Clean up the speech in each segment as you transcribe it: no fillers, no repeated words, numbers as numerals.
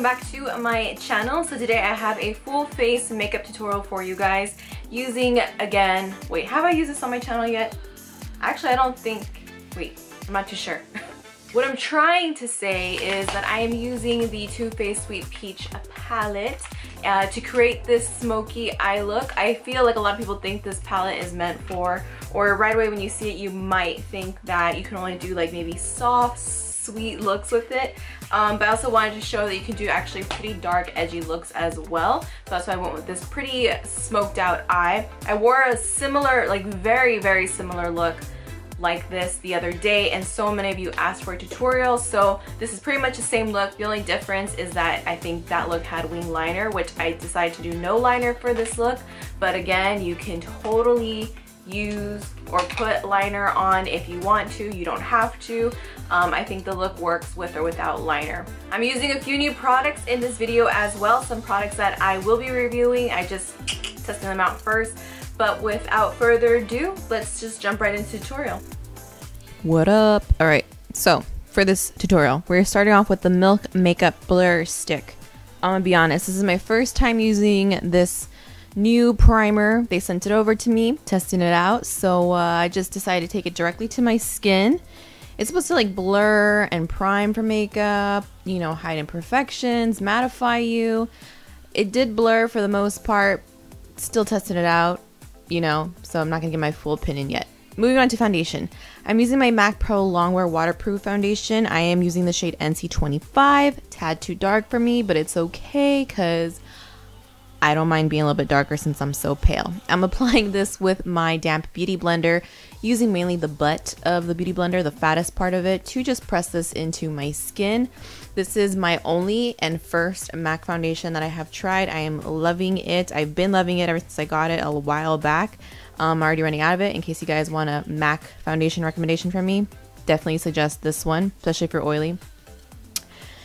welcome back to my channel. So today I have a full face makeup tutorial for you guys using, again, wait, have I used this on my channel yet? Actually, I don't think, wait, I'm not too sure. What I'm trying to say is that I am using the Too Faced Sweet Peach palette to create this smoky eye look. I feel like a lot of people think this palette is meant for, or right away when you see it, you might think that you can only do like maybe soft, sweet looks with it. But I also wanted to show that you can do actually pretty dark, edgy looks as well. So that's why I went with this pretty smoked out eye. I wore a similar, like very, very similar look like this the other day, and so many of you asked for a tutorial, so this is pretty much the same look. The only difference is that I think that look had wing liner, which I decided to do no liner for this look. But again, you can totally use or put liner on if you want to. You don't have to. I think the look works with or without liner. I'm using a few new products in this video as well, some products that I will be reviewing. I just testing them out first. But without further ado, let's just jump right into the tutorial. What up? Alright, so for this tutorial, we're starting off with the Milk Makeup Blur Stick. I'm gonna be honest, this is my first time using this new primer. They sent it over to me, testing it out, so I just decided to take it directly to my skin. It's supposed to like blur and prime for makeup, you know, hide imperfections, mattify you. It did blur for the most part, still testing it out, you know, so I'm not gonna give my full opinion yet. Moving on to foundation. I'm using my MAC Pro Longwear Waterproof Foundation. I am using the shade NC25. Tad too dark for me, but it's okay because I don't mind being a little bit darker since I'm so pale. I'm applying this with my damp beauty blender, using mainly the butt of the beauty blender, the fattest part of it, to just press this into my skin. This is my only and first MAC foundation that I have tried. I am loving it. I've been loving it ever since I got it a while back. I'm already running out of it. In case you guys want a MAC foundation recommendation from me, definitely suggest this one, especially if you're oily.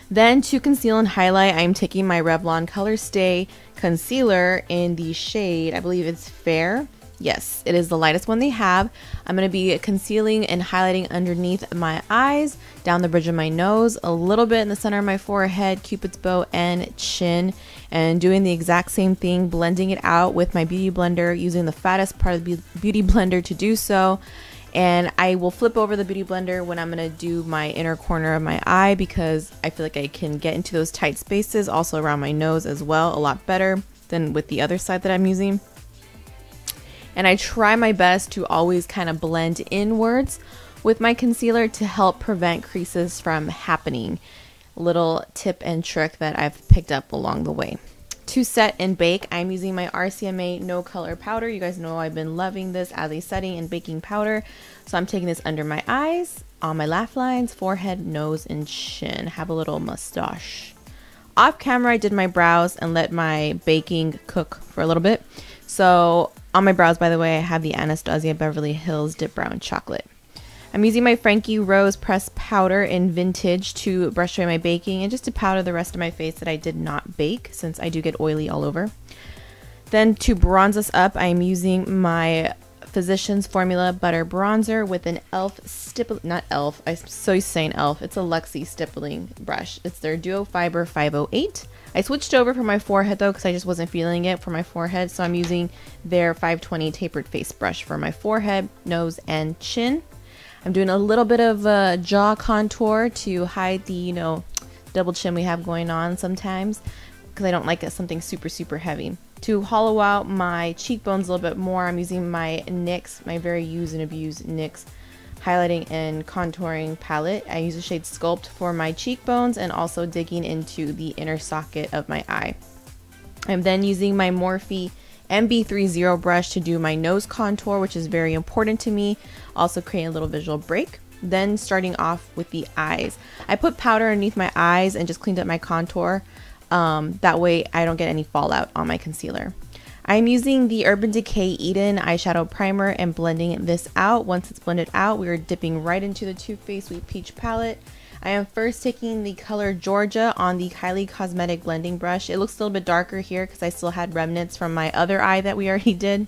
Then to conceal and highlight, I'm taking my Revlon Color Stay concealer in the shade, I believe it's Fair. Yes, it is the lightest one they have. I'm going to be concealing and highlighting underneath my eyes, down the bridge of my nose, a little bit in the center of my forehead, cupid's bow, and chin. And doing the exact same thing, blending it out with my beauty blender, using the fattest part of the beauty blender to do so. And I will flip over the beauty blender when I'm going to do my inner corner of my eye, because I feel like I can get into those tight spaces, also around my nose as well, a lot better than with the other side that I'm using. And I try my best to always kind of blend inwards with my concealer to help prevent creases from happening. Little tip and trick that I've picked up along the way. To set and bake, I'm using my RCMA No Color Powder. You guys know I've been loving this as a setting and baking powder. So I'm taking this under my eyes, on my laugh lines, forehead, nose, and chin. Have a little mustache. Off camera, I did my brows and let my baking cook for a little bit. So on my brows, by the way, I have the Anastasia Beverly Hills Dip Brown Chocolate. I'm using my Frankie Rose Pressed Powder in Vintage to brush away my baking and just to powder the rest of my face that I did not bake, since I do get oily all over. Then to bronze us up, I'm using my Physicians Formula Butter Bronzer with an e.l.f. not e.l.f., I'm so used to saying e.l.f., it's a Luxie stippling brush. It's their Duo Fiber 508. I switched over for my forehead though because I just wasn't feeling it for my forehead, so I'm using their 520 Tapered Face Brush for my forehead, nose, and chin. I'm doing a little bit of jaw contour to hide the, you know, double chin we have going on sometimes, because I don't like something super, super heavy. To hollow out my cheekbones a little bit more, I'm using my NYX, my very used and abused NYX highlighting and contouring palette. I use the shade Sculpt for my cheekbones and also digging into the inner socket of my eye. I'm then using my Morphe MB30 brush to do my nose contour, which is very important to me, also creating a little visual break. Then starting off with the eyes. I put powder underneath my eyes and just cleaned up my contour. That way I don't get any fallout on my concealer. I'm using the Urban Decay Eden eyeshadow primer and blending this out. Once it's blended out, we are dipping right into the Too Faced Sweet Peach palette. I am first taking the color Georgia on the Kylie Cosmetic blending brush. It looks a little bit darker here because I still had remnants from my other eye that we already did.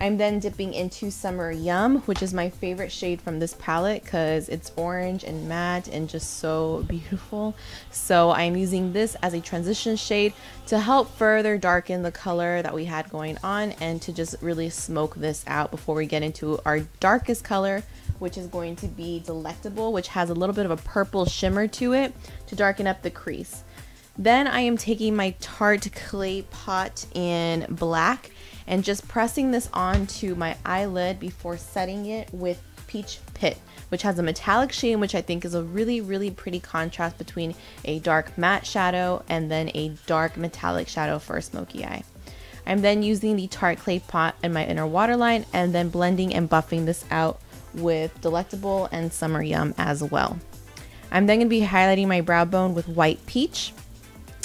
I'm then dipping into Summer Yum, which is my favorite shade from this palette because it's orange and matte and just so beautiful. So I'm using this as a transition shade to help further darken the color that we had going on and to just really smoke this out before we get into our darkest color, which is going to be Delectable, which has a little bit of a purple shimmer to it to darken up the crease. Then I am taking my Tarte Clay Pot in black and just pressing this onto my eyelid before setting it with Peach Pit, which has a metallic shade, which I think is a really, really pretty contrast between a dark matte shadow and then a dark metallic shadow for a smoky eye. I'm then using the Tarte Clay Pot in my inner waterline and then blending and buffing this out with Delectable and Summer Yum as well. I'm then going to be highlighting my brow bone with White Peach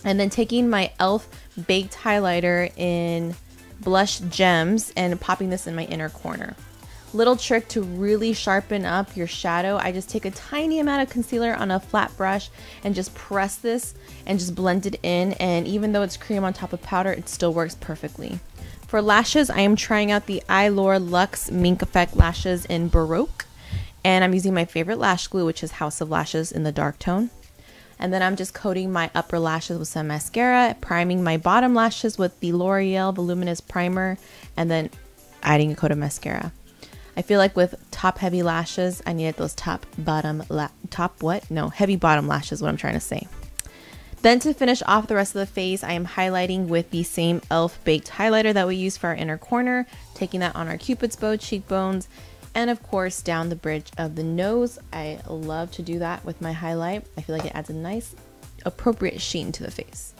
and then taking my e.l.f. Baked Highlighter in Blush Gems and popping this in my inner corner. Little trick to really sharpen up your shadow, I just take a tiny amount of concealer on a flat brush and just press this and just blend it in, and even though it's cream on top of powder, it still works perfectly. For lashes, I am trying out the eylure Luxe Mink Effect lashes in Baroque, and I'm using my favorite lash glue, which is House of Lashes in the dark tone. And then I'm just coating my upper lashes with some mascara, priming my bottom lashes with the L'Oreal Voluminous Primer, and adding a coat of mascara. I feel like with top heavy lashes, I needed those heavy bottom lashes, what I'm trying to say. Then to finish off the rest of the face, I am highlighting with the same e.l.f. Baked Highlighter that we use for our inner corner, taking that on our Cupid's bow cheekbones, and of course down the bridge of the nose. I love to do that with my highlight. I feel like it adds a nice appropriate sheen to the face.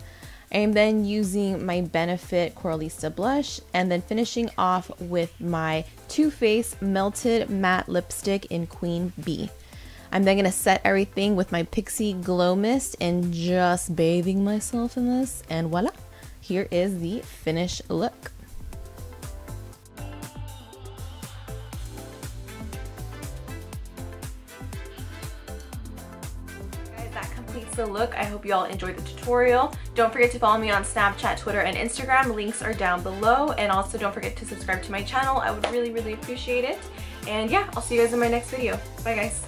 I am then using my Benefit Coralista blush and then finishing off with my Too Faced Melted Matte Lipstick in Queen Bee. I'm then going to set everything with my Pixie Glow Mist and just bathing myself in this, and voila, here is the finished look. The look. I hope you all enjoyed the tutorial. Don't forget to follow me on Snapchat, Twitter, and Instagram. Links are down below, and also don't forget to subscribe to my channel. I would really, really appreciate it. And yeah, I'll see you guys in my next video. Bye guys.